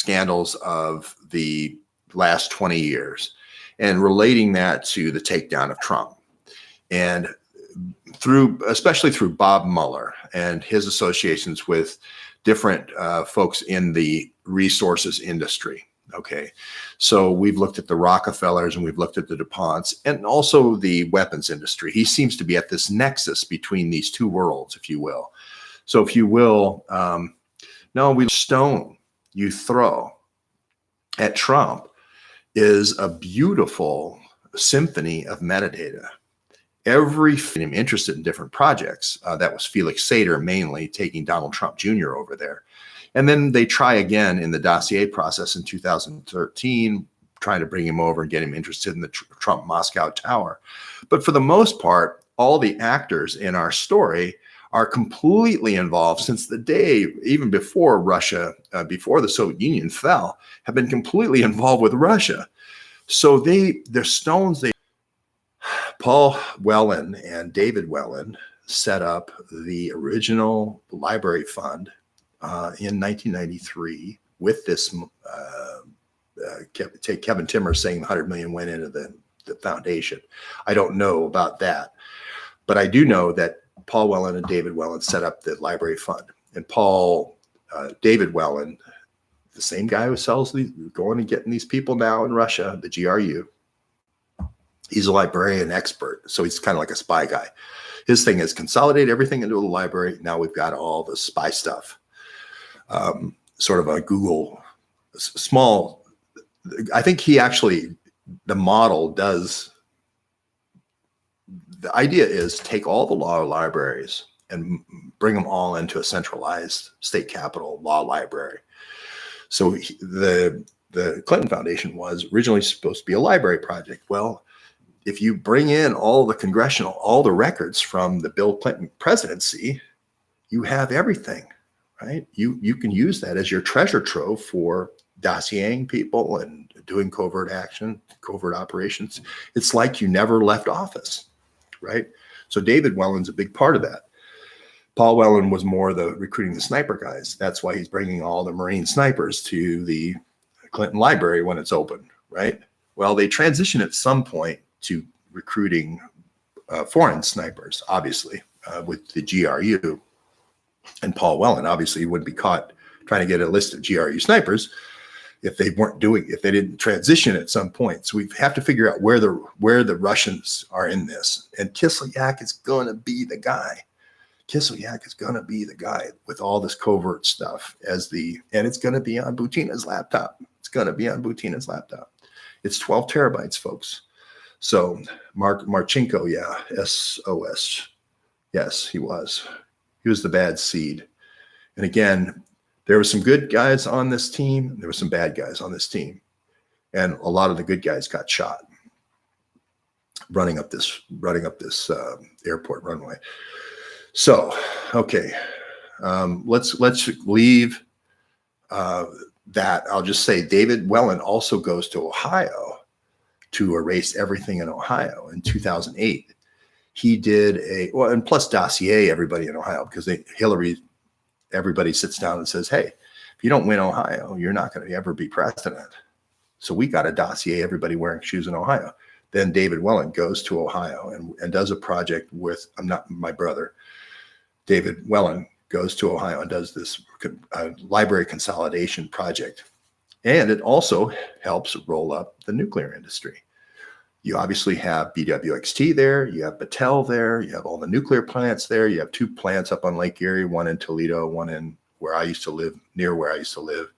scandals of the last 20 years and relating that to the takedown of Trump. And especially through Bob Mueller and his associations with different folks in the resources industry. Okay, so we've looked at the Rockefellers and we've looked at the DuPonts and also the weapons industry. He seems to be at this nexus between these two worlds, if you will. So if you will, stone you throw at Trump is a beautiful symphony of metadata. Every film interested in different projects, that was Felix Sater mainly taking Donald Trump Jr. over there. And then they try again in the dossier process in 2013, trying to bring him over and get him interested in the Trump Moscow Tower. But for the most part, all the actors in our story are completely involved since the day, even before Russia, before the Soviet Union fell, have been completely involved with Russia. So they're stones. Paul Whelan and David Whelan set up the original library fund in 1993 with this, Kevin Timmer saying $100 million went into the foundation. I don't know about that, but I do know that Paul Whelan and David Whelan set up the library fund. And David Whelan, the same guy who sells going and getting these people now in Russia, the GRU, he's a librarian expert. So he's kind of like a spy guy. His thing is consolidate everything into the library. Now we've got all the spy stuff. Sort of a Google small, I think he actually, the model does, the idea is take all the law libraries and bring them all into a centralized state capitol law library. So the Clinton Foundation was originally supposed to be a library project. Well, if you bring in all the records from the Bill Clinton presidency, you have everything. Right? You can use that as your treasure trove for dossieing people and doing covert operations. It's like you never left office, right? So David Whelan's a big part of that. Paul Whelan was more the recruiting the sniper guys. That's why he's bringing all the Marine snipers to the Clinton Library when it's open, right? Well, they transition at some point to recruiting foreign snipers, obviously, with the GRU. And Paul Whelan, obviously, wouldn't be caught trying to get a list of GRU snipers if they didn't transition at some point. So we have to figure out where the Russians are in this. And Kislyak is going to be the guy. Kislyak is going to be the guy with all this covert stuff and it's going to be on Butina's laptop. It's going to be on Butina's laptop. It's 12 terabytes, folks. So Marchenko, yeah, SOS. Yes, he was. He was the bad seed. And again, there were some good guys on this team. There were some bad guys on this team. And a lot of the good guys got shot running up this airport runway. So, okay, let's leave that. I'll just say David Whelan also goes to Ohio to erase everything in Ohio in 2008. He did and plus dossier everybody in Ohio because everybody sits down and says, hey, if you don't win Ohio, you're not going to ever be president. So we got to dossier everybody wearing shoes in Ohio. Then David Whelan goes to Ohio and does a project with, my brother, David Whelan goes to Ohio and does this library consolidation project. And it also helps roll up the nuclear industry. You obviously have BWXT there, you have Battelle there, you have all the nuclear plants there, you have 2 plants up on Lake Erie, one in Toledo, one in where I used to live, near where I used to live,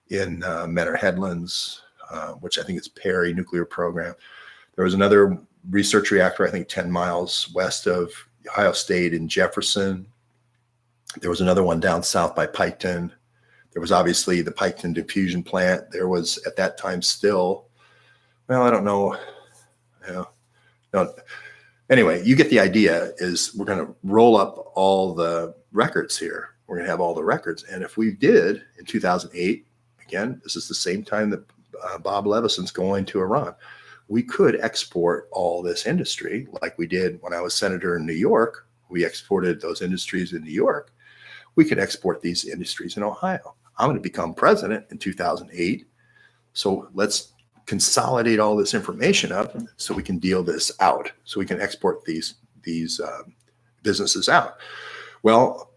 in Menor Headlands, which I think is Perry Nuclear Program. There was another research reactor, I think 10 miles west of Ohio State in Jefferson. There was another one down south by Piketon. There was obviously the Piketon diffusion plant. There was at that time still, well, I don't know. No. Anyway, you get the idea. Is we're going to roll up all the records here. We're going to have all the records. And if we did in 2008, again, this is the same time that Bob Levison's going to Iran. We could export all this industry like we did when I was senator in New York. We exported those industries in New York. We could export these industries in Ohio. I'm going to become president in 2008. So let's consolidate all this information up so we can deal this out, so we can export these businesses out. Well,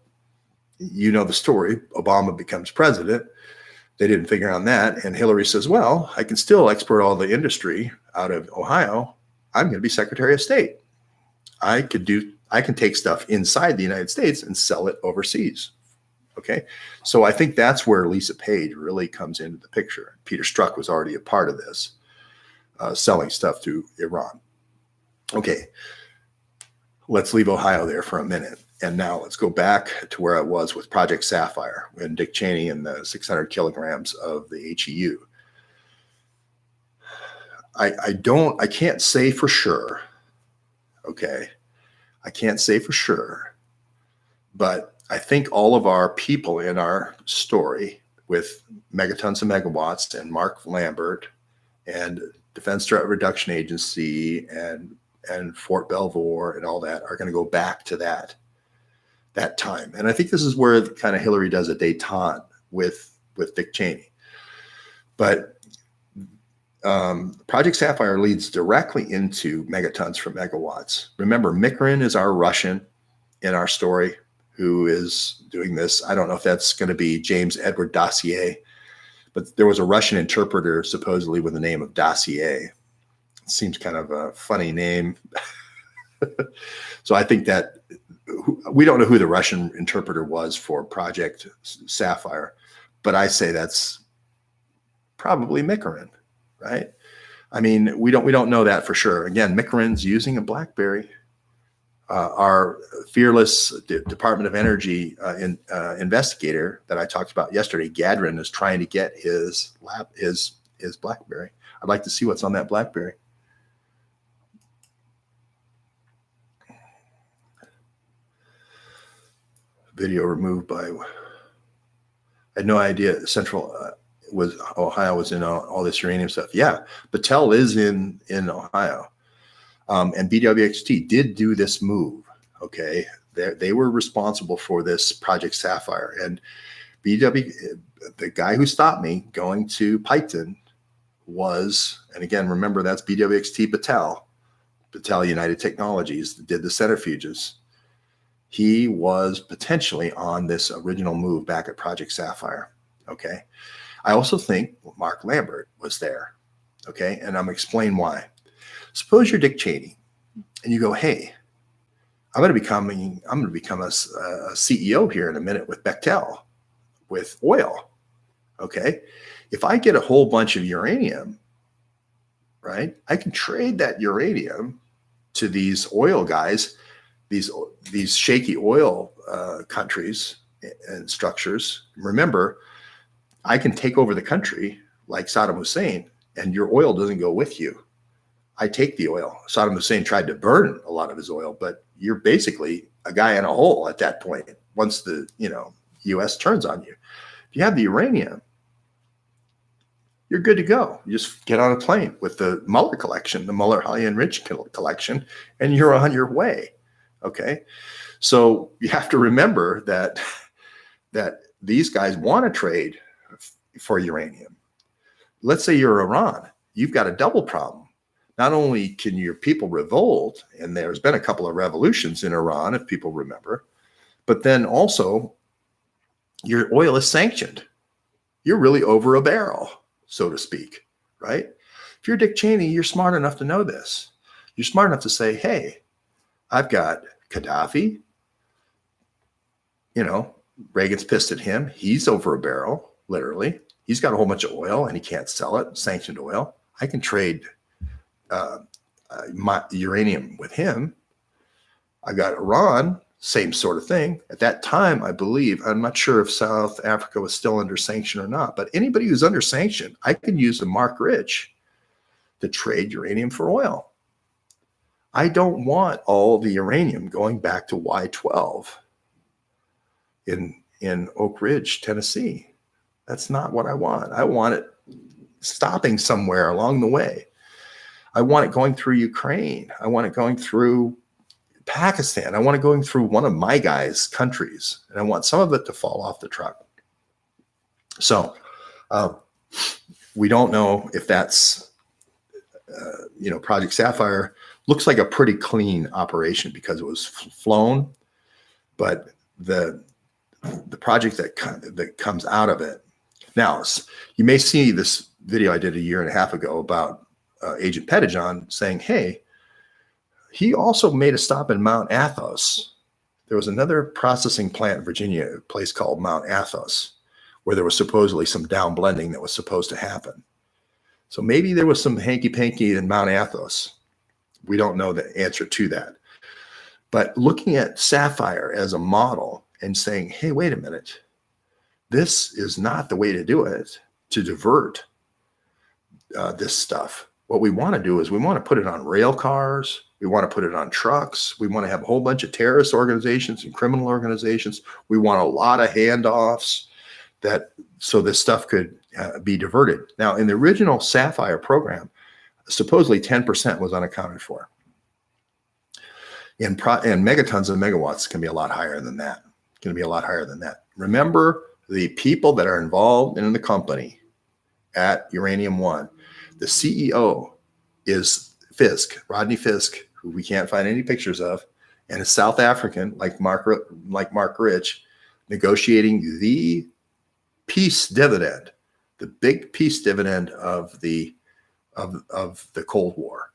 you know the story. Obama becomes president. They didn't figure on that. And Hillary says, well, I can still export all the industry out of Ohio. I'm going to be Secretary of State. I can take stuff inside the United States and sell it overseas. Okay. So I think that's where Lisa Page really comes into the picture. Peter Strzok was already a part of this, selling stuff to Iran. Okay. Let's leave Ohio there for a minute. And now let's go back to where I was with Project Sapphire when Dick Cheney and the 600 kilograms of the HEU. I can't say for sure. Okay. I can't say for sure, but I think all of our people in our story with Megatons and Megawatts and Mark Lambert and Defense Threat Reduction Agency and Fort Belvoir and all that are going to go back to that time. And I think this is where kind of Hillary does a détente with Dick Cheney. But Project Sapphire leads directly into Megatons for Megawatts. Remember, Mikrin is our Russian in our story who is doing this. I don't know if that's going to be James Edward Dossier, but there was a Russian interpreter supposedly with the name of Dossier. It seems kind of a funny name. So I think that we don't know who the Russian interpreter was for Project Sapphire, but I say that's probably Mikrin. Right? I mean, we don't know that for sure. Again, Mikrin's using a BlackBerry. Our fearless Department of Energy investigator that I talked about yesterday, Gadrin, is trying to get his BlackBerry. I'd like to see what's on that BlackBerry. Video removed by. I had no idea Central. Ohio was in all this uranium stuff. Yeah, Battelle is in Ohio. And BWXT did do this move. Okay. They were responsible for this Project Sapphire. And the guy who stopped me going to Piketon was, and again, remember that's BWXT Battelle United Technologies that did the centrifuges. He was potentially on this original move back at Project Sapphire. Okay. I also think Mark Lambert was there. Okay. And I'm going to explain why. Suppose you're Dick Cheney and you go, hey, I'm going to become a CEO here in a minute with Bechtel, with oil. Okay. If I get a whole bunch of uranium, right, I can trade that uranium to these oil guys, these shaky oil countries and structures. Remember, I can take over the country like Saddam Hussein, and your oil doesn't go with you. I take the oil. Saddam Hussein tried to burn a lot of his oil, but you're basically a guy in a hole at that point once the U.S. turns on you. If you have the uranium, you're good to go. You just get on a plane with the Mueller collection, the Mueller highly enriched collection, and you're on your way. Okay, so you have to remember that these guys want to trade for uranium. Let's say you're Iran. You've got a double problem. Not only can your people revolt, and there's been a couple of revolutions in Iran, if people remember, but then also your oil is sanctioned. You're really over a barrel, so to speak, right? If you're Dick Cheney, you're smart enough to know this. You're smart enough to say, hey, I've got Gaddafi. Reagan's pissed at him. He's over a barrel, literally. He's got a whole bunch of oil and he can't sell it, sanctioned oil. I can trade my uranium with him. I got Iran, same sort of thing. At that time, I believe, I'm not sure if South Africa was still under sanction or not, but anybody who's under sanction, I can use the Mark Rich to trade uranium for oil. I don't want all the uranium going back to Y12 in Oak Ridge, Tennessee. That's not what I want. I want it stopping somewhere along the way. I want it going through Ukraine. I want it going through Pakistan. I want it going through one of my guys' countries. And I want some of it to fall off the truck. So we don't know if that's, Project Sapphire looks like a pretty clean operation because it was flown, but the project that comes out of it. Now, you may see this video I did a year and a half ago about Agent Pettijohn saying, hey, he also made a stop in Mount Athos. There was another processing plant in Virginia, a place called Mount Athos, where there was supposedly some down blending that was supposed to happen. So maybe there was some hanky-panky in Mount Athos. We don't know the answer to that. But looking at Sapphire as a model and saying, hey, wait a minute, this is not the way to do it, to divert this stuff. What we want to do is we want to put it on rail cars. We want to put it on trucks. We want to have a whole bunch of terrorist organizations and criminal organizations. We want a lot of handoffs so this stuff could be diverted. Now, in the original Sapphire program, supposedly 10% was unaccounted for. And megatons and megawatts can be a lot higher than that. Going to be a lot higher than that. Remember, the people that are involved in the company at Uranium One, the CEO is Fisk, Rodney Fisk, who we can't find any pictures of, and a South African like Mark Rich, negotiating the peace dividend, the big peace dividend of the Cold War.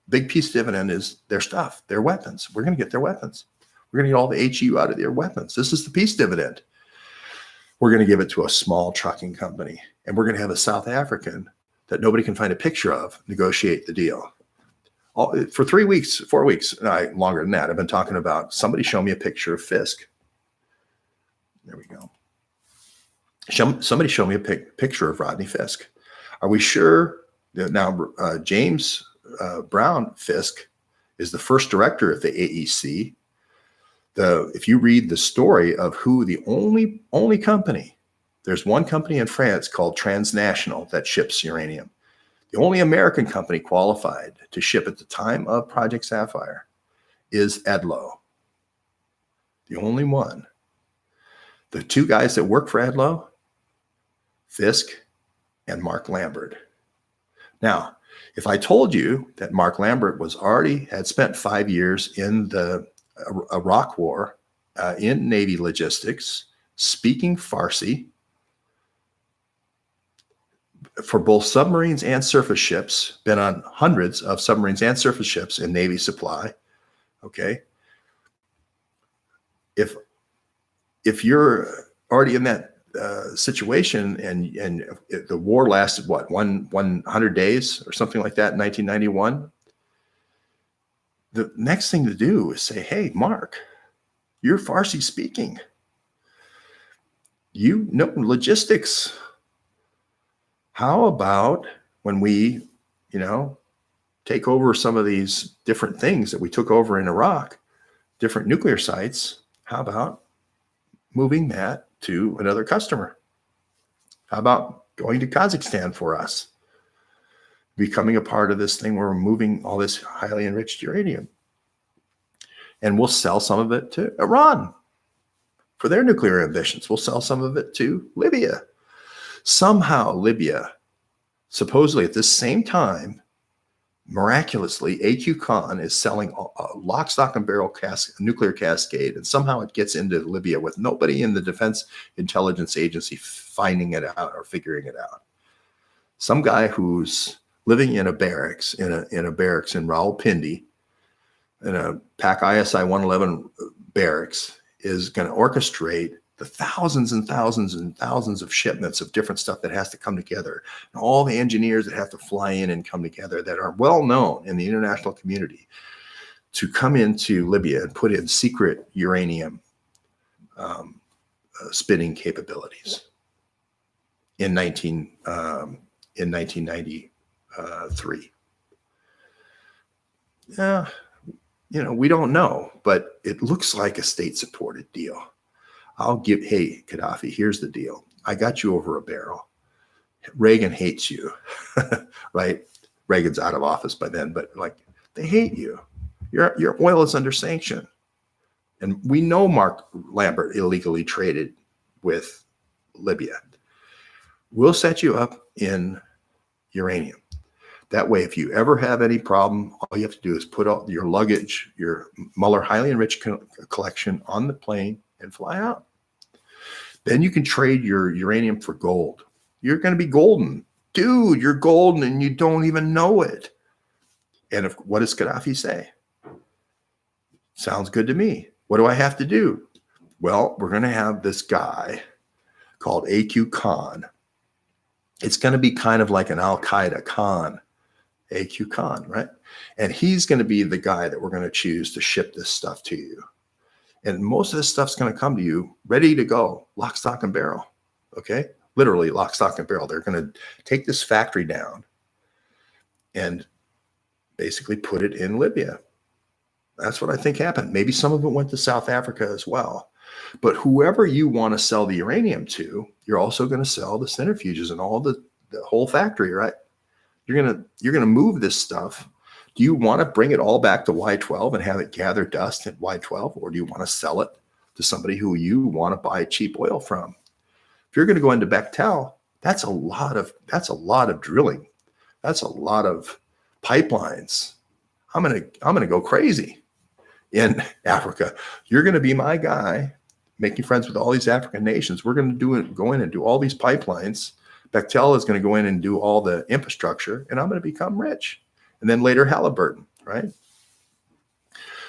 Big peace dividend is their stuff, their weapons. We're going to get their weapons. We're going to get all the HU out of their weapons. This is the peace dividend. We're going to give it to a small trucking company, and we're going to have a South African that nobody can find a picture of negotiate the deal. For 3 weeks, 4 weeks, longer than that, I've been talking about somebody show me a picture of Fisk. There we go. Somebody show me a picture of Rodney Fisk. Are we sure that now James Brown Fisk is the first director of the AEC? If you read the story of who the only company, there's one company in France called Transnational that ships uranium. The only American company qualified to ship at the time of Project Sapphire is Edlo. The only one. The two guys that work for Edlo, Fisk and Mark Lambert. Now, if I told you that Mark Lambert had spent 5 years in the Iraq War in Navy logistics, speaking Farsi for both submarines and surface ships, been on hundreds of submarines and surface ships in Navy supply. Okay. If you're already in that situation and the war lasted, 100 days or something like that in 1991, the next thing to do is say, hey, Mark, you're Farsi speaking. You know logistics. How about when we, take over some of these different things that we took over in Iraq, different nuclear sites? How about moving that to another customer? How about going to Kazakhstan for us? Becoming a part of this thing where we're moving all this highly enriched uranium. And we'll sell some of it to Iran for their nuclear ambitions. We'll sell some of it to Libya. Somehow Libya, supposedly at this same time, miraculously, AQ Khan is selling a lock, stock, and barrel nuclear cascade, and somehow it gets into Libya with nobody in the Defense Intelligence Agency finding it out or figuring it out. Some guy who's living in a barracks, in Rawalpindi, in a PAC ISI 111 barracks, is going to orchestrate the thousands and thousands and thousands of shipments of different stuff that has to come together, and all the engineers that have to fly in and come together that are well known in the international community to come into Libya and put in secret uranium spinning capabilities in 1993. We don't know, but it looks like a state-supported deal. Hey, Gaddafi, here's the deal. I got you over a barrel. Reagan hates you, right? Reagan's out of office by then, but they hate you. Your oil is under sanction. And we know Mark Lambert illegally traded with Libya. We'll set you up in uranium. That way, if you ever have any problem, all you have to do is put all your luggage, your Mueller highly enriched collection on the plane and fly out. Then you can trade your uranium for gold. You're going to be golden. Dude, you're golden and you don't even know it. And what does Gaddafi say? Sounds good to me. What do I have to do? Well, we're going to have this guy called AQ Khan. It's going to be kind of like an Al-Qaeda Khan, AQ Khan, right? And he's going to be the guy that we're going to choose to ship this stuff to you. And most of this stuff's going to come to you ready to go, lock, stock, and barrel, okay? Literally lock, stock, and barrel. They're going to take this factory down and basically put it in Libya. That's what I think happened. Maybe some of it went to South Africa as well. But whoever you want to sell the uranium to, you're also going to sell the centrifuges and all the whole factory, right? You're gonna move this stuff. Do you want to bring it all back to Y12 and have it gather dust at Y12, or do you want to sell it to somebody who you want to buy cheap oil from? If you're going to go into Bechtel, that's a lot of drilling. That's a lot of pipelines. I'm gonna go crazy in Africa. You're going to be my guy, making friends with all these African nations. We're going to go in and do all these pipelines. Bechtel is going to go in and do all the infrastructure, and I'm going to become rich. And then later Halliburton, right?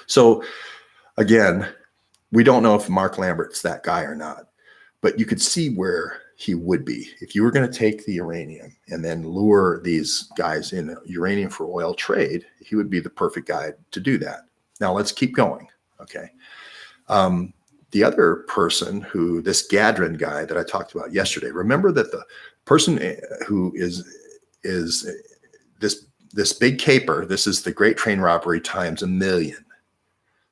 So again, we don't know if Mark Lambert's that guy or not, but you could see where he would be. If you were going to take the uranium and then lure these guys in uranium for oil trade, he would be the perfect guy to do that. Now let's keep going, okay? The other person who, this Gadron guy that I talked about yesterday, remember that the person who is this big caper, this is the Great Train Robbery times a million.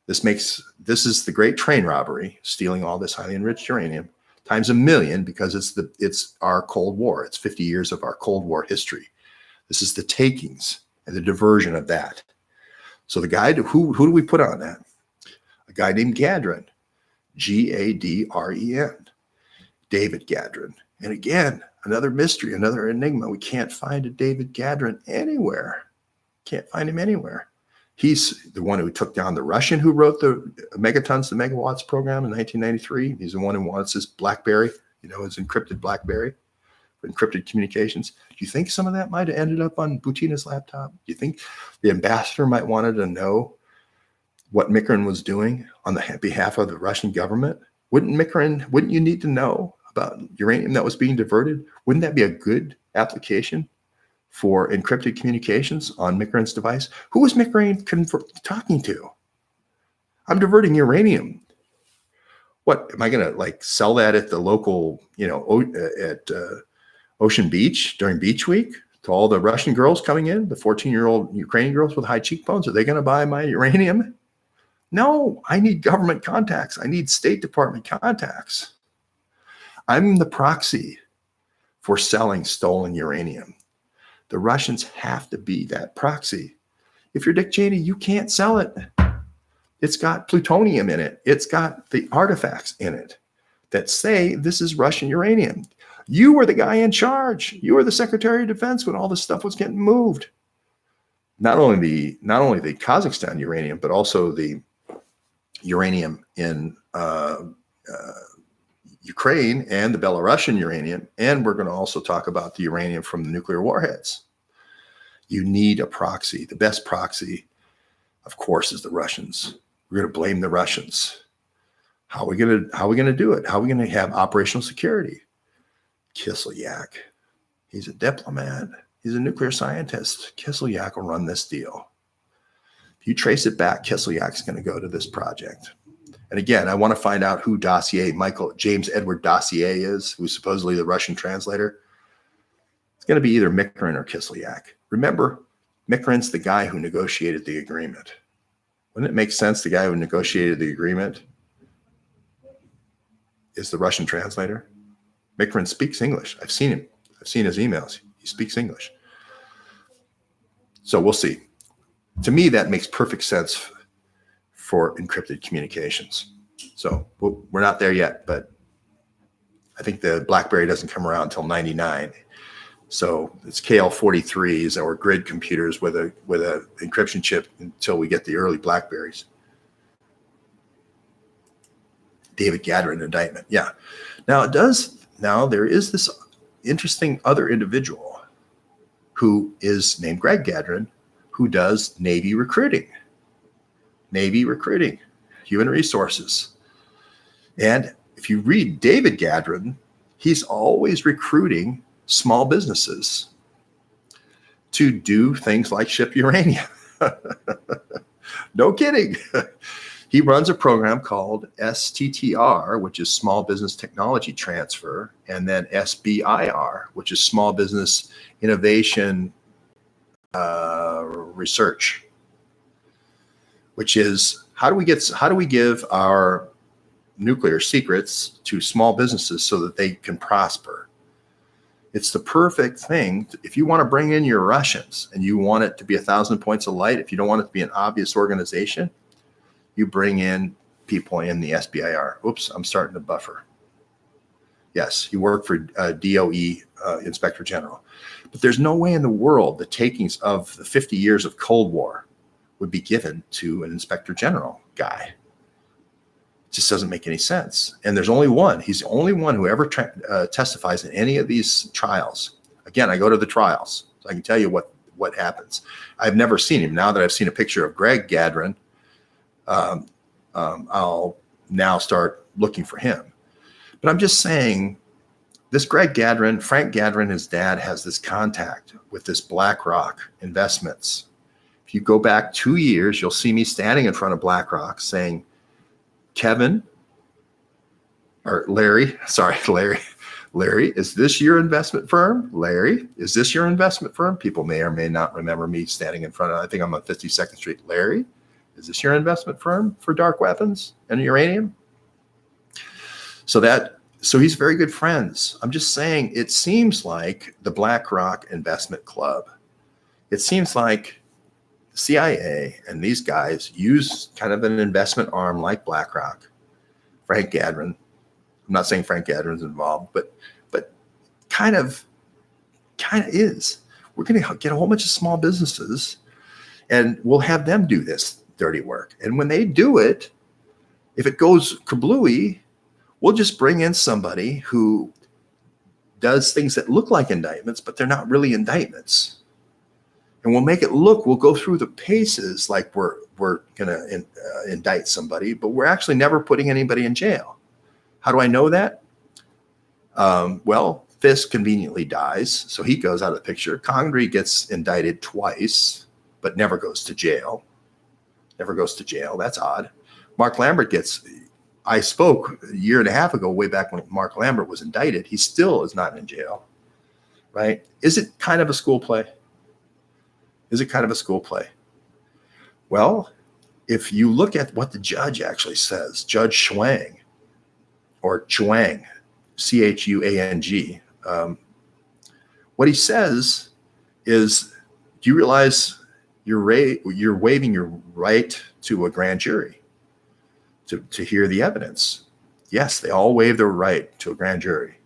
This is the Great Train Robbery, stealing all this highly enriched uranium, times a million, because it's our Cold War. It's 50 years of our Cold War history. This is the takings and the diversion of that. So the guy, who do we put on that? A guy named Gadron, Gadren, David Gadron. And again, another mystery, another enigma. We can't find a David Gadron anywhere. Can't find him anywhere. He's the one who took down the Russian who wrote the Megatons to Megawatts program in 1993. He's the one who wants his BlackBerry, his encrypted BlackBerry, encrypted communications. Do you think some of that might have ended up on Butina's laptop? Do you think the ambassador might wanted to know what Mikoran was doing on the behalf of the Russian government? Wouldn't you need to know about uranium that was being diverted? Wouldn't that be a good application for encrypted communications on Mikoran's device? Who was Mikoran talking to? I'm diverting uranium. What, am I going to sell that at the local, at Ocean Beach during Beach Week to all the Russian girls coming in, the 14-year-old Ukrainian girls with high cheekbones? Are they going to buy my uranium? No, I need government contacts. I need State Department contacts. I'm the proxy for selling stolen uranium. The Russians have to be that proxy. If you're Dick Cheney, you can't sell it. It's got plutonium in it. It's got the artifacts in it that say this is Russian uranium. You were the guy in charge. You were the Secretary of Defense when all this stuff was getting moved. Not only the Kazakhstan uranium, but also the uranium in Ukraine and the Belarusian uranium. And we're going to also talk about the uranium from the nuclear warheads. You need a proxy. The best proxy, of course, is the Russians. We're going to blame the Russians. How are we going to do it? How are we going to have operational security? Kislyak. He's a diplomat. He's a nuclear scientist. Kislyak will run this deal. If you trace it back, Kislyak's going to go to this project. And again, I want to find out who James Edward Dossier is, who's supposedly the Russian translator. It's going to be either Mikoran or Kislyak. Remember, Mikoran's the guy who negotiated the agreement. Wouldn't it make sense the guy who negotiated the agreement is the Russian translator? Mikoran speaks English. I've seen him. I've seen his emails. He speaks English. So we'll see. To me, that makes perfect sense for encrypted communications. So we're not there yet, but I think the BlackBerry doesn't come around until 99. So it's KL43s or grid computers with a encryption chip until we get the early BlackBerries. David Gadrin indictment. Yeah. Now there is this interesting other individual who is named Greg Gadrin, who does Navy recruiting, human resources. And if you read David Gadrin, he's always recruiting small businesses to do things like ship uranium. No kidding. He runs a program called STTR, which is Small Business Technology Transfer, and then SBIR, which is Small Business Innovation Research, which is how do we give our nuclear secrets to small businesses so that they can prosper? It's the perfect thing. If you want to bring in your Russians and you want it to be 1,000 points of light, if you don't want it to be an obvious organization, you bring in people in the SBIR. Oops, I'm starting to buffer. Yes, he worked for DOE Inspector General. But there's no way in the world the takings of the 50 years of Cold War would be given to an Inspector General guy. It just doesn't make any sense. And there's only one. He's the only one who ever testifies in any of these trials. Again, I go to the trials, so I can tell you what happens. I've never seen him. Now that I've seen a picture of Greg Gadrin, I'll now start looking for him. But I'm just saying, this Greg Gadrin, Frank Gadrin, his dad has this contact with this BlackRock Investments. If you go back 2 years, you'll see me standing in front of BlackRock saying, Larry, is this your investment firm? Larry, is this your investment firm? People may or may not remember me standing in front of, I think I'm on 52nd Street. Larry, is this your investment firm for dark weapons and uranium? So he's very good friends. I'm just saying, it seems like the BlackRock Investment Club, it seems like CIA and these guys use kind of an investment arm like BlackRock. Frank Gadrin, I'm not saying Frank Gadrin's involved, but kind of is. We're going to get a whole bunch of small businesses and we'll have them do this dirty work. And when they do it, if it goes kablooey, we'll just bring in somebody who does things that look like indictments, but they're not really indictments. And we'll make it look, we'll go through the paces like we're going to indict somebody, but we're actually never putting anybody in jail. How do I know that? Well, Fisk conveniently dies, so he goes out of the picture. Connery gets indicted twice, but never goes to jail. That's odd. Mark Lambert I spoke a year and a half ago, way back when Mark Lambert was indicted. He still is not in jail, right? Is it kind of a school play? Well, if you look at what the judge actually says, Judge Chuang, or Chuang, Chuang, what he says is, do you realize you're waiving your right to a grand jury to hear the evidence? Yes, they all waive their right to a grand jury.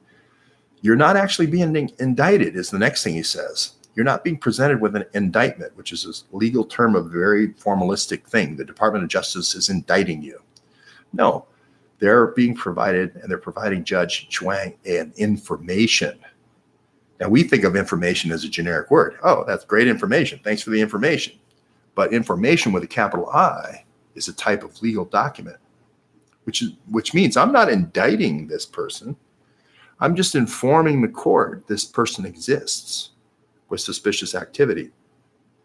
You're not actually being indicted is the next thing he says. You're not being presented with an indictment, which is a legal term, a very formalistic thing. The Department of Justice is indicting you. No, they're being provided, and they're providing Judge Chuang an information. Now, we think of information as a generic word. Oh, that's great information. Thanks for the information. But information with a capital I is a type of legal document, which means I'm not indicting this person. I'm just informing the court this person exists with suspicious activity.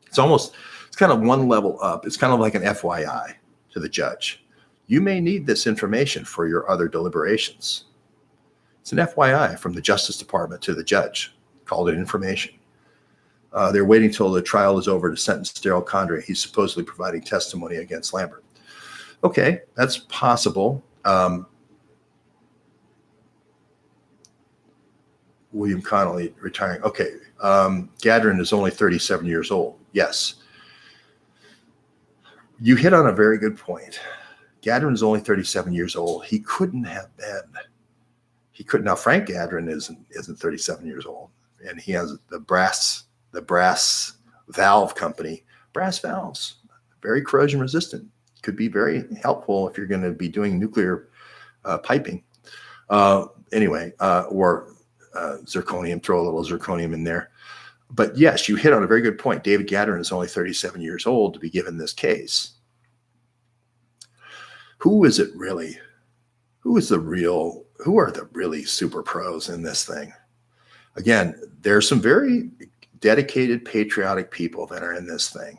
It's kind of one level up. It's kind of like an FYI to the judge. You may need this information for your other deliberations. It's an FYI from the Justice Department to the judge, called it information. They're waiting till the trial is over to sentence Daryl Condrey. He's supposedly providing testimony against Lambert. Okay, that's possible. William Connolly retiring. Okay, Gadrin is only 37 years old. Yes. You hit on a very good point. Gadrin is only 37 years old. He couldn't have been He could now. Frank Gadron isn't 37 years old, and he has the brass valve company. Brass valves, very corrosion resistant, could be very helpful if you're going to be doing nuclear piping. Or zirconium. Throw a little zirconium in there. But yes, you hit on a very good point. David Gadron is only 37 years old to be given this case. Who is it really? Who are the really super pros in this thing? Again, there's some very dedicated, patriotic people that are in this thing.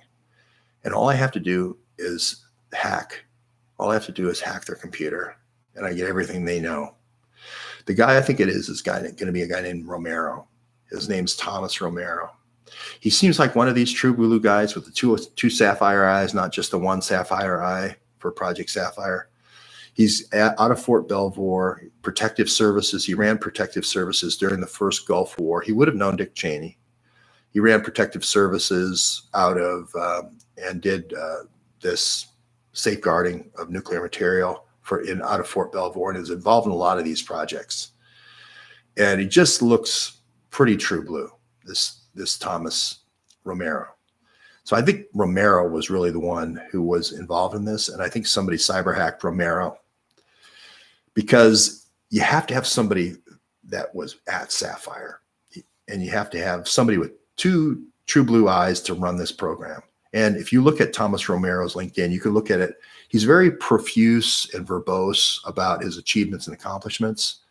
And all I have to do is hack. All I have to do is hack their computer, and I get everything they know. The guy I think it is going to be a guy named Romero. His name's Thomas Romero. He seems like one of these true blue guys with the two sapphire eyes, not just the one sapphire eye for Project Sapphire. He's out of Fort Belvoir, protective services. He ran protective services during the first Gulf War. He would have known Dick Cheney. He ran protective services out of and did this safeguarding of nuclear material out of Fort Belvoir, and is involved in a lot of these projects. And he just looks pretty true blue, this Thomas Romero. So I think Romero was really the one who was involved in this, and I think somebody cyber hacked Romero, because you have to have somebody that was at Sapphire, and you have to have somebody with two true blue eyes to run this program. And if you look at Thomas Romero's LinkedIn, you can look at it. He's very profuse and verbose about his achievements and accomplishments,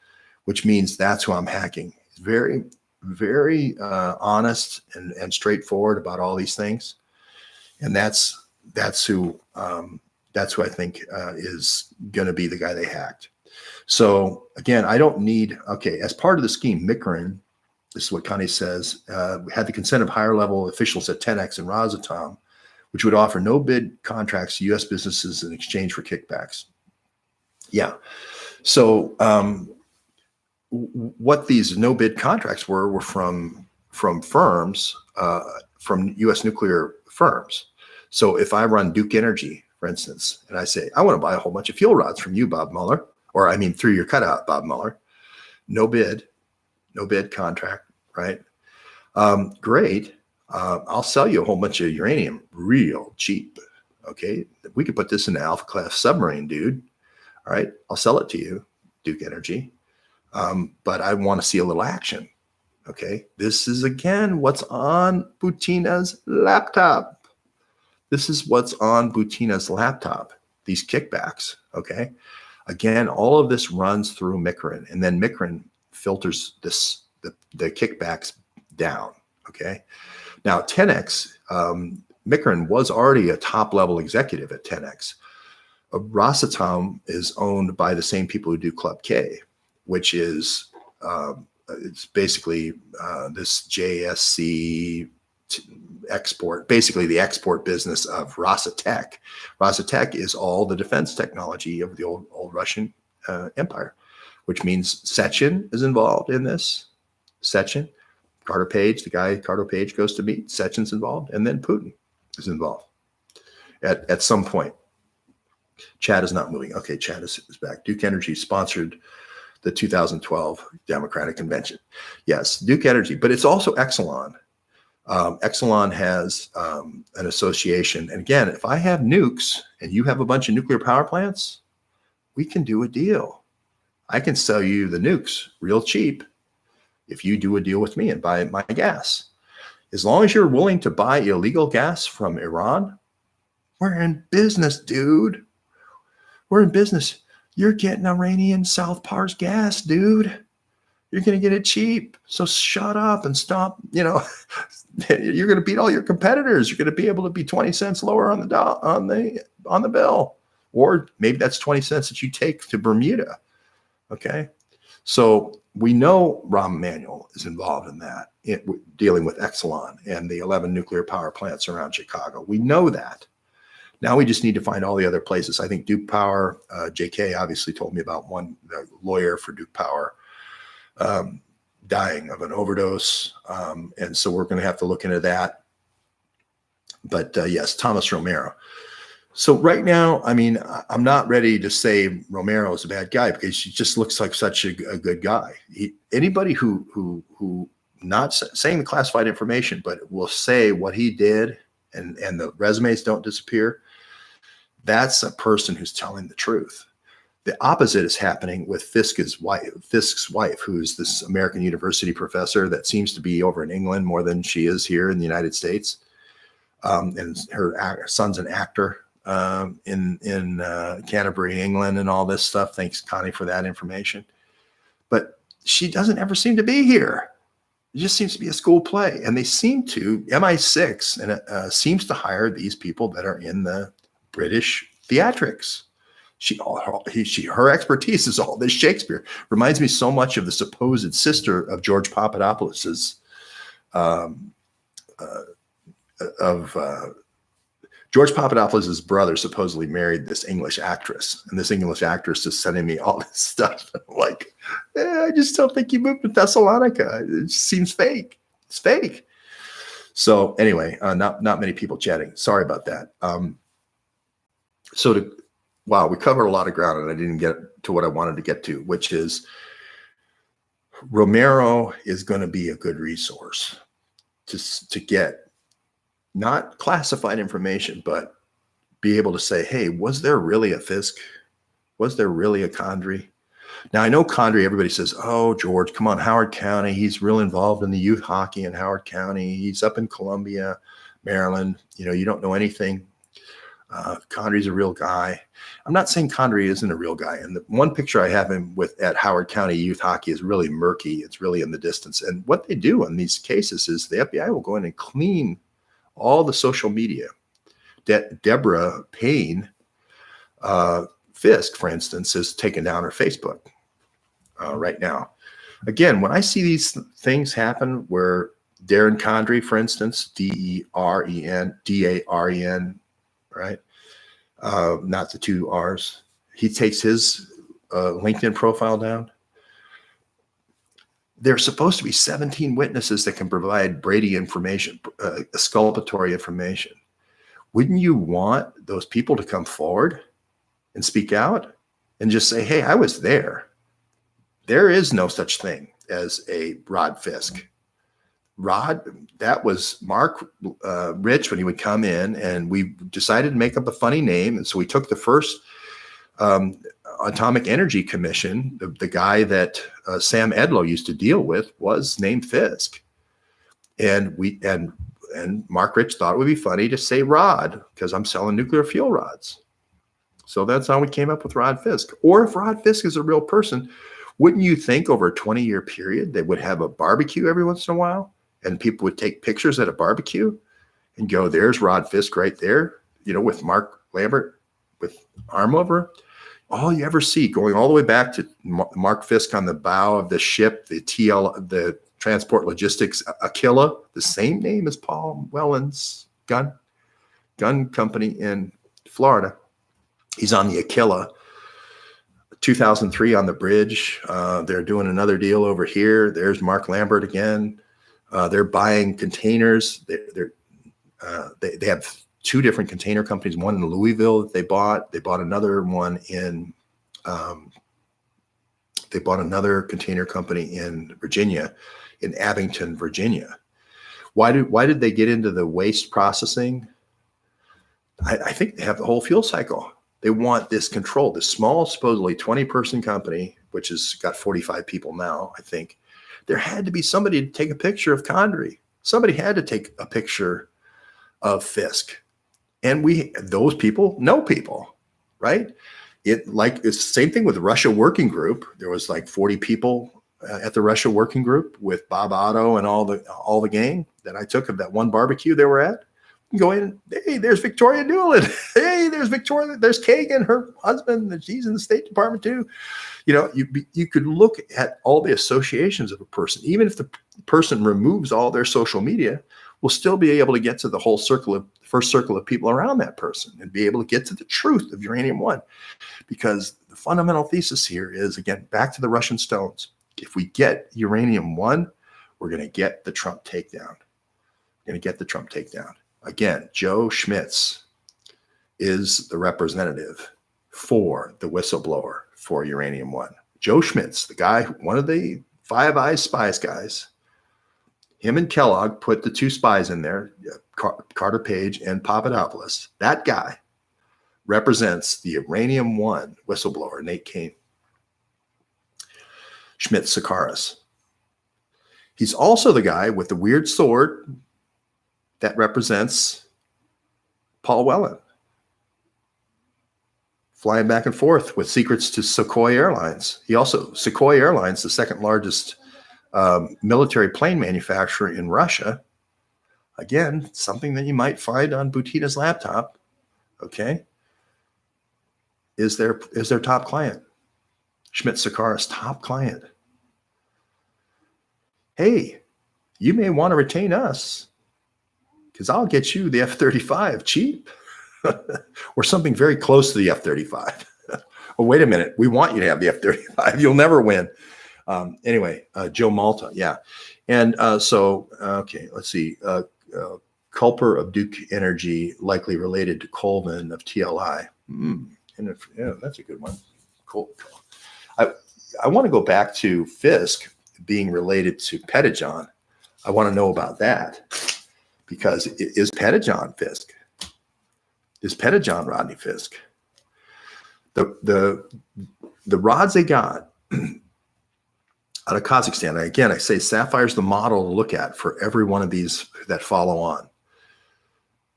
which means that's who I'm hacking. He's very, very honest and straightforward about all these things. And that's who I think is going to be the guy they hacked. So again, I don't need, as part of the scheme, Micron, this is what Connie says, had the consent of higher level officials at 10X and Rosatom, which would offer no bid contracts to U.S. businesses in exchange for kickbacks. Yeah. So what these no bid contracts were from firms, from U.S. nuclear firms. So if I run Duke Energy, for instance, and I say, I want to buy a whole bunch of fuel rods from you, Bob Mueller, or I mean, through your cutout, Bob Mueller, no bid contract, right? Great. I'll sell you a whole bunch of uranium real cheap. Okay. We could put this in an alpha class submarine, dude. All right. I'll sell it to you, Duke Energy. But I want to see a little action. Okay. This is again what's on Butina's laptop. This is what's on Butina's laptop, these kickbacks. Okay. Again, all of this runs through Micron, and then Micron filters the kickbacks down. Okay. Now 10X, Micron was already a top level executive at 10X. Rosatom is owned by the same people who do Club K, which is it's basically this JSC export, basically the export business of Rosatech. Rosatech is all the defense technology of the old Russian empire, which means Sechin is involved in this. Sechin, Carter Page, the guy Carter Page goes to meet, Sechin's involved, and then Putin is involved at some point. Chad is not moving. Okay, Chad is back. Duke Energy sponsored the 2012 Democratic Convention. Yes, Duke Energy, but it's also Exelon. Exelon has an association. And again, if I have nukes and you have a bunch of nuclear power plants, we can do a deal. I can sell you the nukes real cheap if you do a deal with me and buy my gas. As long as you're willing to buy illegal gas from Iran, we're in business, dude. We're in business. You're getting Iranian South Pars gas, dude. You're going to get it cheap. So shut up and stop. You know, you're going to beat all your competitors. You're going to be able to be 20 cents lower on the bill. Or maybe that's 20 cents that you take to Bermuda. Okay. So we know Rahm Emanuel is involved in that, dealing with Exelon and the 11 nuclear power plants around Chicago. We know that. Now we just need to find all the other places. I think Duke Power, JK obviously told me about one, the lawyer for Duke Power, dying of an overdose. And so we're going to have to look into that. But yes, Thomas Romero. So right now, I mean, I'm not ready to say Romero is a bad guy because he just looks like such a good guy. Anybody who not saying the classified information, but will say what he did and the resumes don't disappear, that's a person who's telling the truth. The opposite is happening with Fisk's wife, who's this American university professor that seems to be over in England more than she is here in the United States. And her son's an actor in Canterbury, England, and all this stuff. Thanks, Connie, for that information. But she doesn't ever seem to be here. It just seems to be a school play. And they seem to, MI6 and seems to hire these people that are in the British theatrics. Her expertise is all this Shakespeare. Reminds me so much of the supposed sister of George Papadopoulos's George Papadopoulos's brother supposedly married this English actress, and this English actress is sending me all this stuff. I'm like, I just don't think he moved to Thessalonica. It just seems fake. It's fake. So anyway, not many people chatting. Sorry about that. Wow, we covered a lot of ground, and I didn't get to what I wanted to get to, which is Romero is going to be a good resource to get not classified information, but be able to say, hey, was there really a Fisk? Was there really a Condrey? Now, I know Condrey, everybody says, oh, George, come on, Howard County. He's real involved in the youth hockey in Howard County. He's up in Columbia, Maryland. You know, you don't know anything. Condrey's a real guy. I'm not saying Condrey isn't a real guy. And the one picture I have him with at Howard County youth hockey is really murky. It's really in the distance. And what they do in these cases is the FBI will go in and clean all the social media. Deborah Payne, Fisk, for instance, is taken down her Facebook right now. Again, when I see these things happen where Darren Condrey, for instance, Deren, Daren, right? Not the two R's. He takes his LinkedIn profile down. There's supposed to be 17 witnesses that can provide Brady information, exculpatory information. Wouldn't you want those people to come forward and speak out and just say, hey, I was there. There is no such thing as a Rod Fisk. Rod, that was Mark Rich when he would come in, and we decided to make up a funny name. And so we took the first Atomic Energy Commission, the guy that Sam Edlow used to deal with was named Fisk. And Mark Rich thought it would be funny to say Rod because I'm selling nuclear fuel rods. So that's how we came up with Rod Fisk. Or if Rod Fisk is a real person, wouldn't you think over a 20-year period they would have a barbecue every once in a while? And people would take pictures at a barbecue and go, there's Rod Fisk right there, you know, with Mark Lambert with arm over. All you ever see going all the way back to Mark Fisk on the bow of the ship, the Transport Logistics Aquila, the same name as Paul Whelan's gun company in Florida. He's on the Aquila. 2003 on the bridge. They're doing another deal over here. There's Mark Lambert again. They're buying containers. They have two different container companies, one in Louisville that they bought. They bought another one in, they bought another container company in Virginia, in Abington, Virginia. Why did they get into the waste processing? I think they have the whole fuel cycle. They want this control, this small, supposedly 20-person company, which has got 45 people now, I think. There had to be somebody to take a picture of Condrey. Somebody had to take a picture of Fisk. And those people know people, right? It's the same thing with the Russia Working Group. There was like 40 people at the Russia Working Group with Bob Otto and all the gang that I took of that one barbecue they were at. You go in, hey, there's Victoria Nuland. Hey, there's Victoria. There's Kagan, her husband. She's in the State Department too. You know, you could look at all the associations of a person, even if the person removes all their social media. We'll still be able to get to the whole first circle of people around that person and be able to get to the truth of Uranium-1. Because the fundamental thesis here is, again, back to the Russian stones. If we get Uranium-1, we're going to get the Trump takedown. Again, Joe Schmitz is the representative for the whistleblower for Uranium One. Joe Schmitz, the guy, one of the Five Eyes spies guys, him and Kellogg put the two spies in there, Carter Page and Papadopoulos. That guy represents the Uranium One whistleblower, Nate Kane. Schmitz Sakaris. He's also the guy with the weird sword that represents Paul Whelan, flying back and forth with secrets to Sukhoi Airlines. Sukhoi Airlines, the second largest military plane manufacturer in Russia. Again, something that you might find on Butina's laptop, okay, is their top client. Schmitz Sakaris, top client. Hey, you may want to retain us because I'll get you the F-35 cheap or something very close to the F-35. Oh, wait a minute. We want you to have the F-35. You'll never win. Anyway, Joe Malta. Yeah. And okay, let's see. Culper of Duke Energy, likely related to Colvin of TLI. Yeah, that's a good one. Cool. I want to go back to Fisk being related to Pettijohn. I want to know about that because is Pettijohn Fisk? Is Pettijohn Rodney Fisk? The rods they got out of Kazakhstan. Again, I say Sapphire's the model to look at for every one of these that follow on.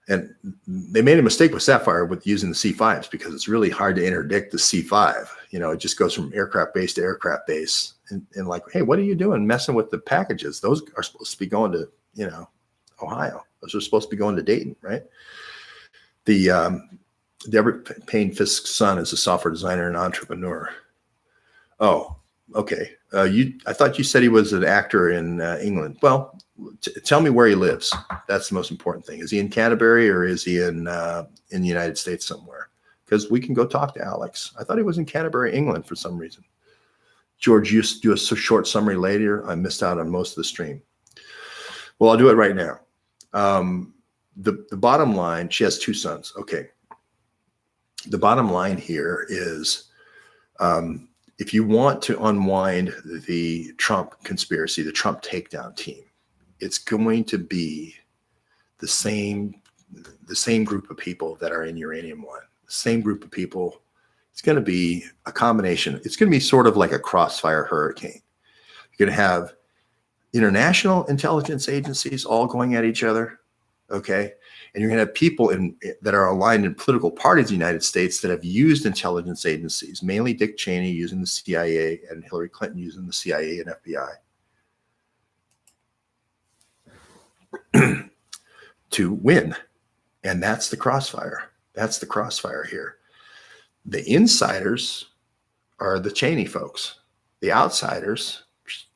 And they made a mistake with Sapphire with using the C5s because it's really hard to interdict the C5. You know, it just goes from aircraft base to aircraft base. And like, hey, what are you doing messing with the packages? Those are supposed to be going to, you know, Ohio. Those are supposed to be going to Dayton, right? Deborah Payne Fisk's son is a software designer and entrepreneur. Oh, okay. I thought you said he was an actor in England. Well, tell me where he lives. That's the most important thing. Is he in Canterbury or is he in the United States somewhere? Because we can go talk to Alex. I thought he was in Canterbury, England for some reason. George used to do a short summary later. I missed out on most of the stream. Well, I'll do it right now. The bottom line, she has two sons. Okay. The bottom line here is if you want to unwind the Trump conspiracy, the Trump takedown team, it's going to be the same group of people that are in Uranium One, the same group of people. It's going to be a combination. It's going to be sort of like a crossfire hurricane. You're going to have international intelligence agencies all going at each other, okay? And you're going to have people that are aligned in political parties in the United States that have used intelligence agencies, mainly Dick Cheney using the CIA and Hillary Clinton using the CIA and FBI to win. And that's the crossfire. That's the crossfire here. The insiders are the Cheney folks. The outsiders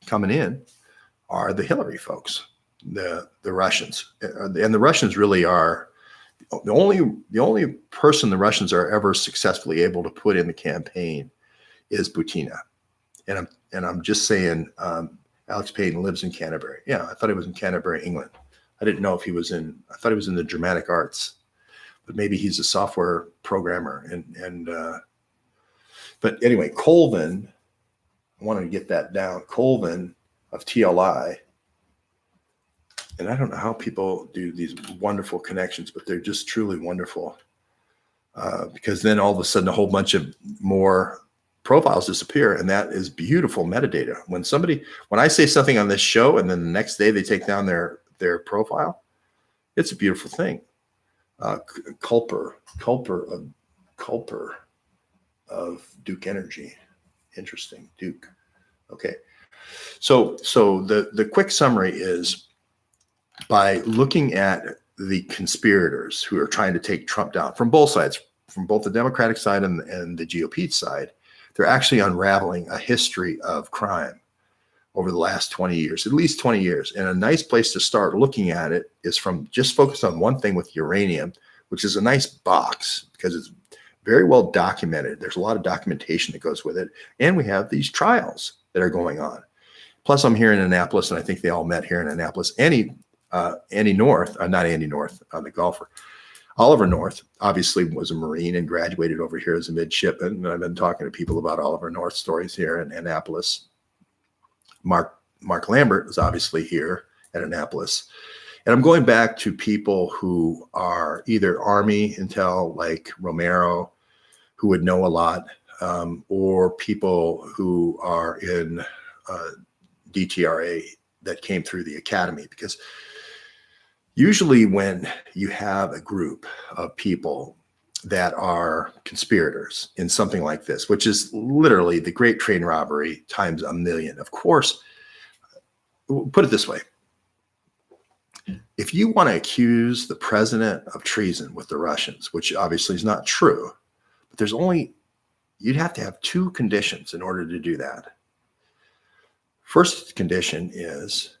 coming in are the Hillary folks, the Russians. And the Russians really are the only person the Russians are ever successfully able to put in the campaign is Butina. And I'm just saying Alex Payton lives in Canterbury. Yeah, I thought he was in Canterbury, England. I didn't know if he was I thought he was in the Dramatic Arts. But maybe he's a software programmer. But anyway, Colvin, I wanted to get that down. Colvin of TLI. And I don't know how people do these wonderful connections, but they're just truly wonderful. Because then all of a sudden a whole bunch of more profiles disappear. And that is beautiful metadata. When I say something on this show and then the next day they take down their profile, it's a beautiful thing. Culper of Duke Energy. Interesting. Duke. Okay. So the quick summary is by looking at the conspirators who are trying to take Trump down from both sides, from both the Democratic side and the GOP side, they're actually unraveling a history of crime over the last 20 years, at least 20 years. And a nice place to start looking at it is from just focus on one thing with uranium, which is a nice box because it's very well documented. There's a lot of documentation that goes with it. And we have these trials that are going on. Plus, I'm here in Annapolis, and I think they all met here in Annapolis. Annie North, not Andy North, the golfer. Oliver North obviously was a Marine and graduated over here as a midshipman. And I've been talking to people about Oliver North stories here in Annapolis. Mark Lambert was obviously here at Annapolis. And I'm going back to people who are either Army intel, like Romero, who would know a lot, or people who are in DTRA that came through the academy. Because usually when you have a group of people that are conspirators in something like this, which is literally the Great Train Robbery times a million, of course, put it this way. If you want to accuse the president of treason with the Russians, which obviously is not true, but you'd have to have two conditions in order to do that. First condition is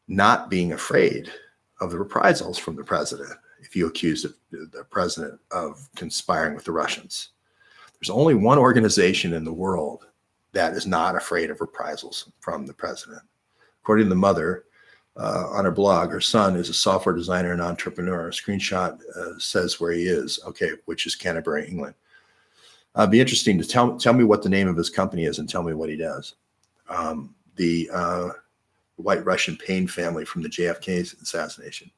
not being afraid of the reprisals from the president if you accuse the president of conspiring with the Russians. There's only one organization in the world that is not afraid of reprisals from the president. According to the mother, on her blog, her son is a software designer and entrepreneur. A screenshot says where he is, which is Canterbury, England. It'd be interesting to tell me what the name of his company is and tell me what he does. The White Russian Payne family from the JFK assassination.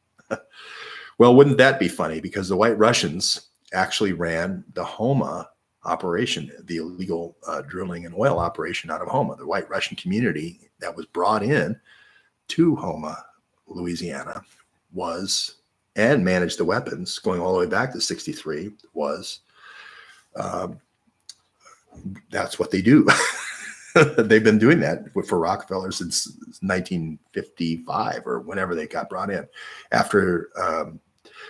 Well, wouldn't that be funny? Because the White Russians actually ran the Homa operation, the illegal drilling and oil operation out of Homa. The White Russian community that was brought in to Homa, Louisiana, and managed the weapons going all the way back to 63 that's what they do. They've been doing that for Rockefeller since 1955 or whenever they got brought in. After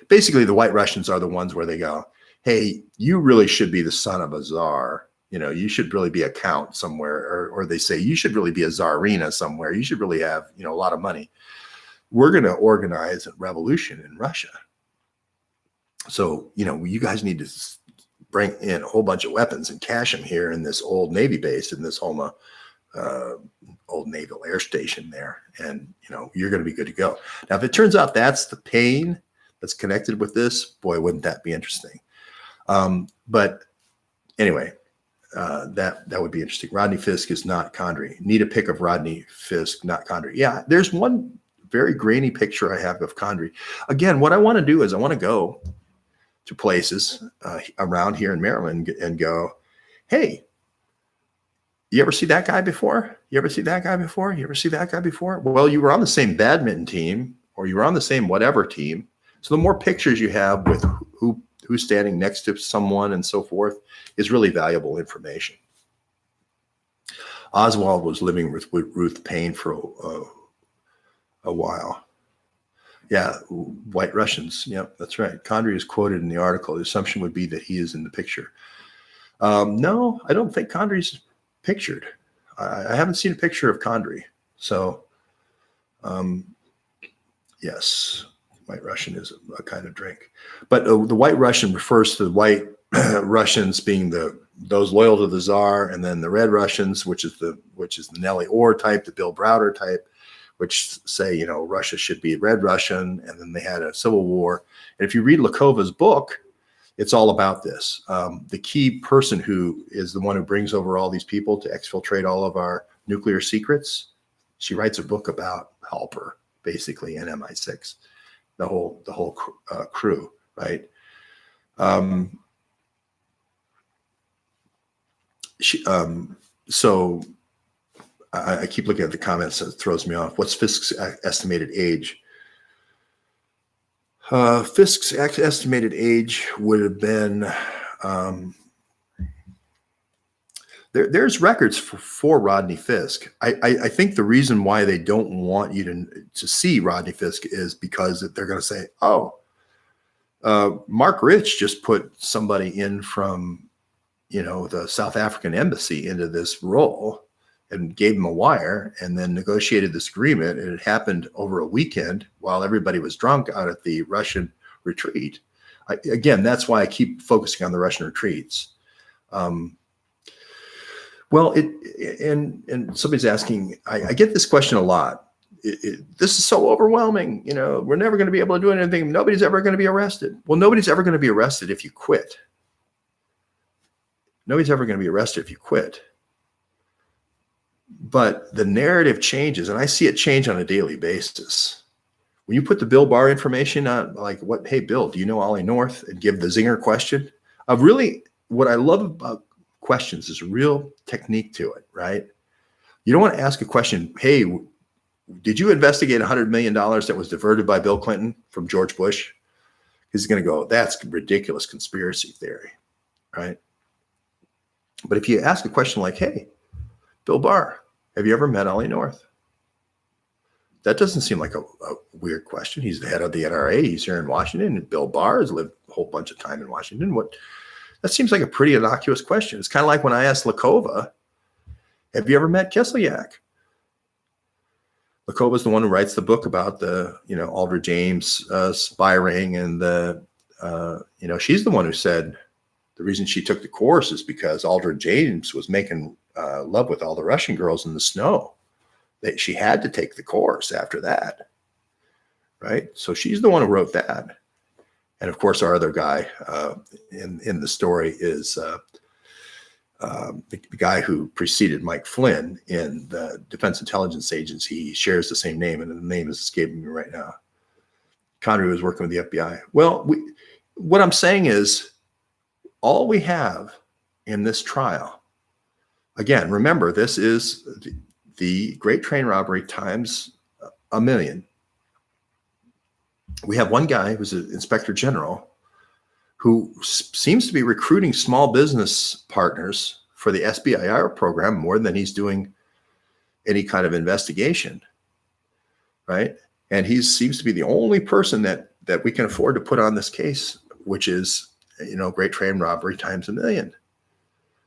basically the White Russians are the ones where they go, hey, you really should be the son of a czar. You should really be a count somewhere, or they say you should really be a czarina somewhere. You should really have, a lot of money. We're going to organize a revolution in Russia. So, you guys need to bring in a whole bunch of weapons and cache them here in this old Navy base, in this Homa, old naval air station there. And, you're going to be good to go. Now, if it turns out that's the pain that's connected with this, boy, wouldn't that be interesting? But anyway, that would be interesting. Rodney Fisk is not Condrey. Need a pic of Rodney Fisk, not Condrey. Yeah, there's one very grainy picture I have of Condrey. Again, what I want to do is I want to go to places around here in Maryland and go, hey, you ever see that guy before? You ever see that guy before? You ever see that guy before? Well, you were on the same badminton team, or you were on the same whatever team. So the more pictures you have with who's standing next to someone and so forth is really valuable information. Oswald was living with Ruth Payne for a while. Yeah, White Russians. Yep, that's right. Condrey is quoted in the article. The assumption would be that he is in the picture. No, I don't think Condrey's pictured. I haven't seen a picture of Condrey. So, yes, White Russian is a kind of drink. But the White Russian refers to the White Russians being those loyal to the Tsar, and then the Red Russians, which is the Nellie Orr type, the Bill Browder type, which say, Russia should be Red Russian, and then they had a civil war. And if you read Lakova's book, it's all about this. The key person who is the one who brings over all these people to exfiltrate all of our nuclear secrets, she writes a book about Halper, basically, and MI6, the whole crew, right? So I keep looking at the comments. It throws me off. What's Fisk's estimated age? Fisk's estimated age would have been, there's records for Rodney Fisk. I think the reason why they don't want you to see Rodney Fisk is because they're going to say, Mark Rich just put somebody in from, the South African embassy into this role and gave him a wire and then negotiated this agreement. And it happened over a weekend while everybody was drunk out at the Russian retreat. Again, that's why I keep focusing on the Russian retreats. Well, and somebody's asking, I get this question a lot. this is so overwhelming. You know, we're never going to be able to do anything. Nobody's ever going to be arrested. Well, nobody's ever going to be arrested if you quit. Nobody's ever going to be arrested if you quit. But the narrative changes, and I see it change on a daily basis. When you put the Bill Barr information on, like, what, hey, Bill, do you know Ollie North? And give the zinger question. What I love about questions is a real technique to it, right? You don't want to ask a question, hey, did you investigate $100 million that was diverted by Bill Clinton from George Bush? He's going to go, that's ridiculous conspiracy theory, right? But if you ask a question like, hey, Bill Barr, have you ever met Ollie North? That doesn't seem like a weird question. He's the head of the NRA. He's here in Washington. And Bill Barr has lived a whole bunch of time in Washington. That seems like a pretty innocuous question. It's kind of like when I asked Lakova, have you ever met Kislyak? Lakova's the one who writes the book about the, Aldrich James spy ring. And she's the one who said the reason she took the course is because Aldrich James was making love with all the Russian girls in the snow. That she had to take the course after that, right? So she's the one who wrote that. And of course, our other guy in the story is the guy who preceded Mike Flynn in the Defense Intelligence Agency. He shares the same name, and the name is escaping me right now. Connery was working with the FBI. Well, what I'm saying is all we have in this trial, again, remember, this is the Great Train Robbery times a million. We have one guy who's an inspector general who seems to be recruiting small business partners for the SBIR program more than he's doing any kind of investigation, right? And he seems to be the only person that we can afford to put on this case, which is, Great Train Robbery times a million.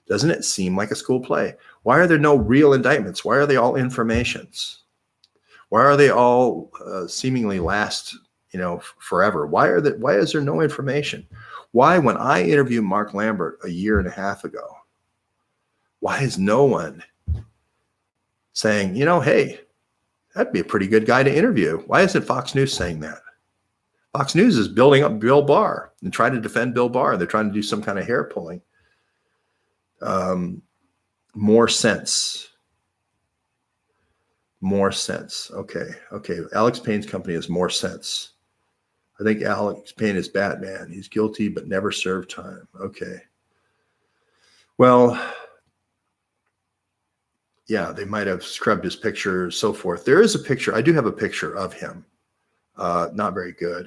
Doesn't it seem like a school play? Why are there no real indictments? Why are they all informations? Why are they all seemingly last, forever? Why is there no information? Why, when I interviewed Mark Lambert a year and a half ago, why is no one saying, hey, that'd be a pretty good guy to interview? Why isn't Fox News saying that? Fox News is building up Bill Barr and trying to defend Bill Barr. They're trying to do some kind of hair pulling. More sense. Okay. Alex Payne's company has more sense. I think Alex Payne is Batman. He's guilty, but never served time. Okay. Well, yeah, they might have scrubbed his picture, so forth. There is a picture. I do have a picture of him. Not very good.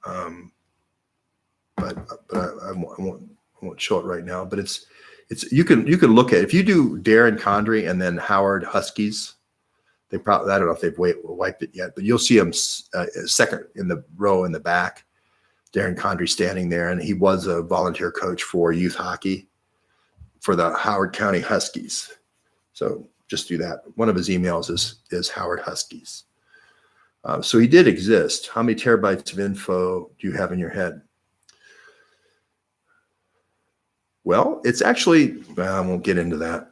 But I won't show it right now, but it's you can look at it. If you do Darren Condry and then Howard Huskies, they probably, I don't know if they've wiped it yet, but you'll see him second in the row in the back. Darren Condry standing there, and he was a volunteer coach for youth hockey for the Howard County Huskies. So just do that. One of his emails is Howard Huskies. So he did exist. How many terabytes of info do you have in your head? Well, it's actually, I won't get into that.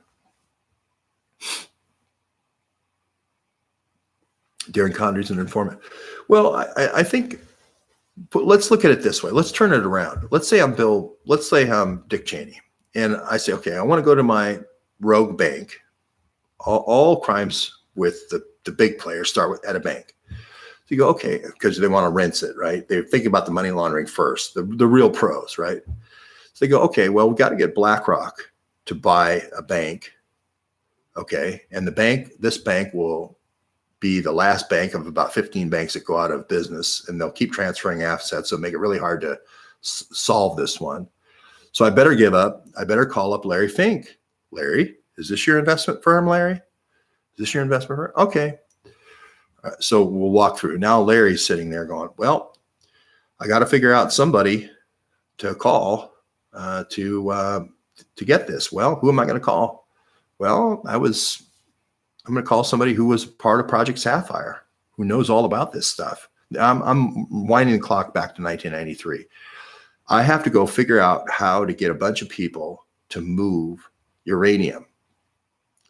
Darren Condry's an informant. Well, I think, let's look at it this way. Let's turn it around. Let's say I'm Dick Cheney, and I say, okay, I want to go to my rogue bank. All crimes with the big players start at a bank. So you go, okay, because they want to rinse it, right? They're thinking about the money laundering first, the real pros, right? So they go, okay, well, we got to get BlackRock to buy a bank, okay? And this bank will be the last bank of about 15 banks that go out of business, and they'll keep transferring assets, so make it really hard to solve this one. So I better give up. I better call up Larry Fink. Larry, is this your investment firm, Larry? Is this your investment firm? Okay. All right, so we'll walk through. Now Larry's sitting there going, well, I got to figure out somebody to call to get this. Well, who am I going to call? Well, I'm going to call somebody who was part of Project Sapphire, who knows all about this stuff. I'm winding the clock back to 1993. I have to go figure out how to get a bunch of people to move uranium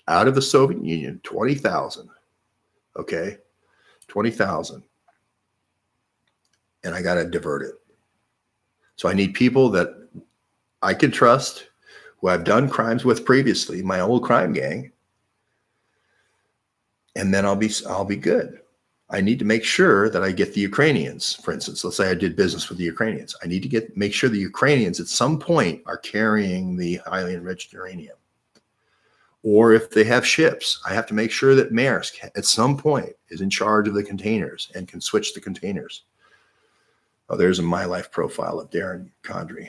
out of the Soviet Union, 20,000, okay, 20,000. And I got to divert it. So I need people that I can trust, who I've done crimes with previously, my old crime gang. And then I'll be good. I need to make sure that I get the Ukrainians, for instance. Let's say I did business with the Ukrainians. I need to make sure the Ukrainians at some point are carrying the highly enriched uranium. Or if they have ships, I have to make sure that Maersk at some point is in charge of the containers and can switch the containers. Oh, there's a My Life profile of Darren Condry.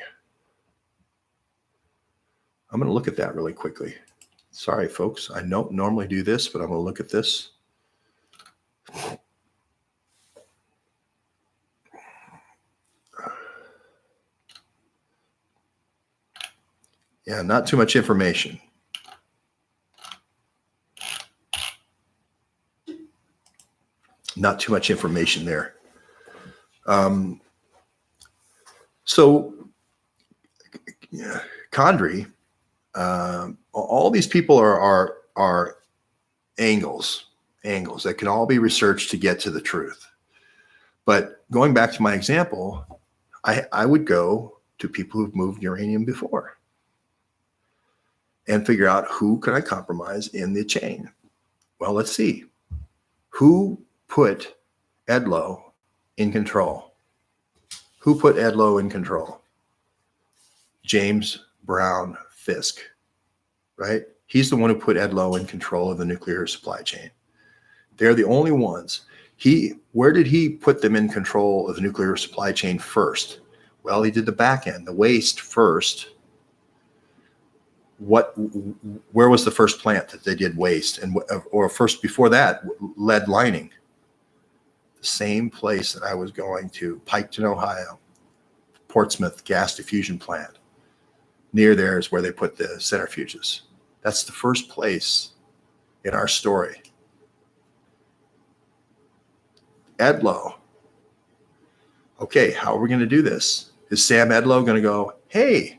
I'm going to look at that really quickly. Sorry, folks. I don't normally do this, but I'm going to look at this. Yeah, not too much information. Not too much information there. So, yeah, Condry, all these people are angles that can all be researched to get to the truth. But going back to my example, I would go to people who've moved uranium before and figure out who can I compromise in the chain. Well, let's see. Who put Edlow in control? Who put Edlow in control? James Brown Fisk, right? He's the one who put Edlow in control of the nuclear supply chain. They're the only ones. Where did he put them in control of the nuclear supply chain first? Well, he did the back end, the waste first. Where was the first plant that they did waste? Or first before that, lead lining. The same place that I was going to, Piketon, Ohio, Portsmouth gas diffusion plant. Near there is where they put the centrifuges. That's the first place in our story. Edlow. Okay, how are we going to do this? Is Sam Edlow going to go, hey,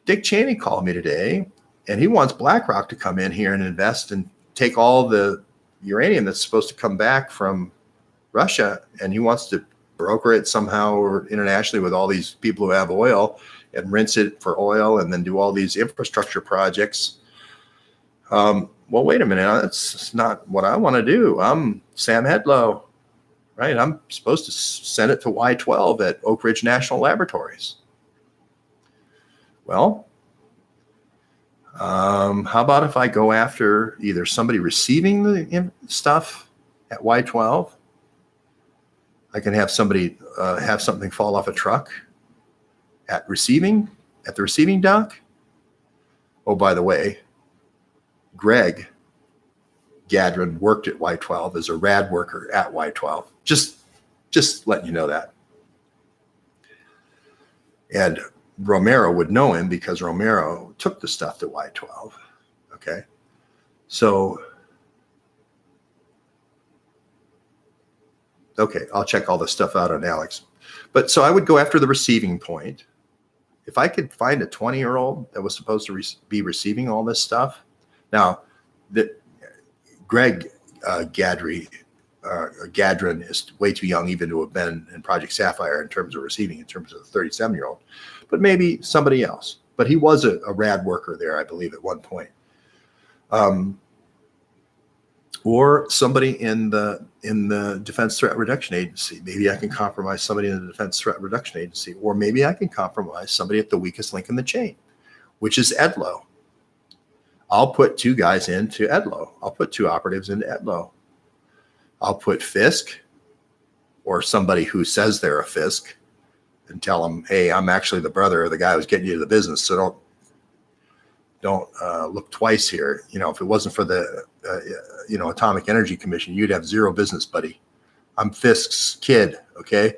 Dick Cheney called me today, and he wants BlackRock to come in here and invest and take all the uranium that's supposed to come back from Russia, and he wants to broker it somehow or internationally with all these people who have oil and rinse it for oil and then do all these infrastructure projects. Well, wait a minute. That's not what I want to do. I'm Sam Edlow, right? I'm supposed to send it to Y12 at Oak Ridge National Laboratories. Well, how about if I go after either somebody receiving the stuff at Y12? I can have somebody have something fall off a truck at the receiving dock. Oh, by the way, Greg Gadron worked at Y12 as a rad worker at Y12. Just letting you know that. And Romero would know him because Romero took the stuff to Y12. Okay. So, okay, I'll check all this stuff out on Alex. But so I would go after the receiving point. If I could find a 20-year-old that was supposed to be receiving all this stuff. Now, Greg Gadron is way too young even to have been in Project Sapphire in terms of receiving, in terms of the 37-year-old. But maybe somebody else. But he was a rad worker there, I believe, at one point. Or somebody in the Defense Threat Reduction Agency. Maybe I can compromise somebody in the Defense Threat Reduction Agency. Or maybe I can compromise somebody at the weakest link in the chain, which is Edlow. I'll put two guys into Edlow. I'll put two operatives into Edlow. I'll put Fisk or somebody who says they're a Fisk and tell them, hey, I'm actually the brother of the guy who's getting you to the business. So don't look twice here. You know, if it wasn't for the, Atomic Energy Commission, you'd have zero business, buddy. I'm Fisk's kid. Okay.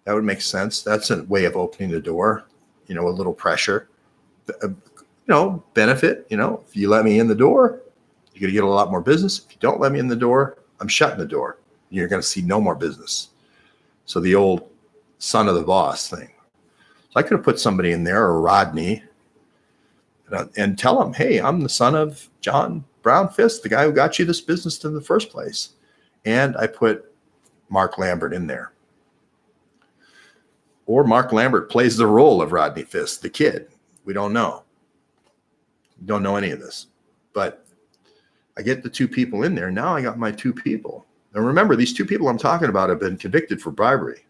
That would make sense. That's a way of opening the door, a little pressure, benefit, if you let me in the door, you're going to get a lot more business. If you don't let me in the door, I'm shutting the door. You're going to see no more business. So the old son of the boss thing. So I could have put somebody in there, or Rodney, and tell them, hey, I'm the son of John Brown Fisk, the guy who got you this business in the first place. and I put Mark Lambert in there. Or Mark Lambert plays the role of Rodney Fisk, the kid. We don't know. We don't know any of this. But I get the two people in there. Now I got my two people. And remember, these two people I'm talking about have been convicted for bribery.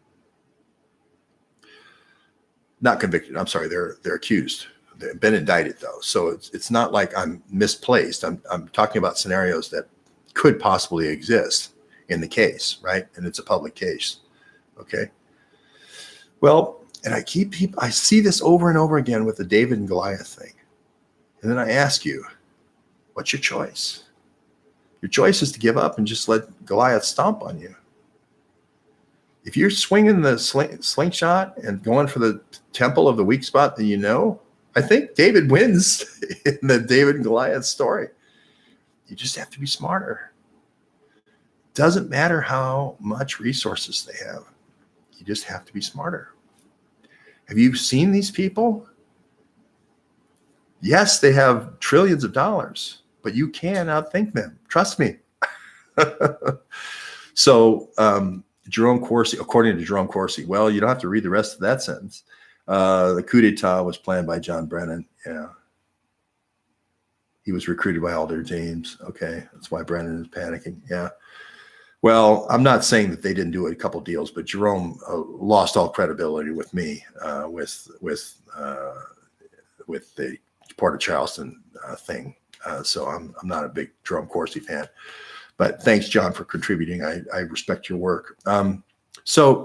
Not convicted. I'm sorry. They're accused. They've been indicted, though. So it's not like I'm misplaced. I'm talking about scenarios that could possibly exist in the case, right? And it's a public case. Okay. Well, and I see this over and over again with the David and Goliath thing. And then I ask you, what's your choice? Your choice is to give up and just let Goliath stomp on you. If you're swinging the slingshot and going for the temple of the weak spot that you know, I think David wins in the David and Goliath story. You just have to be smarter. Doesn't matter how much resources they have. You just have to be smarter. Have you seen these people? Yes, they have trillions of dollars, but you can outthink them. Trust me. So Jerome Corsi, according to Jerome Corsi, well, you don't have to read the rest of that sentence. The coup d'etat was planned by John Brennan. Yeah. He was recruited by all their teams. Okay. That's why Brennan is panicking. Yeah. Well, I'm not saying that they didn't do a couple deals, but Jerome lost all credibility with me with the Port of Charleston thing. So I'm not a big Jerome Corsi fan. But thanks, John, for contributing. I respect your work. So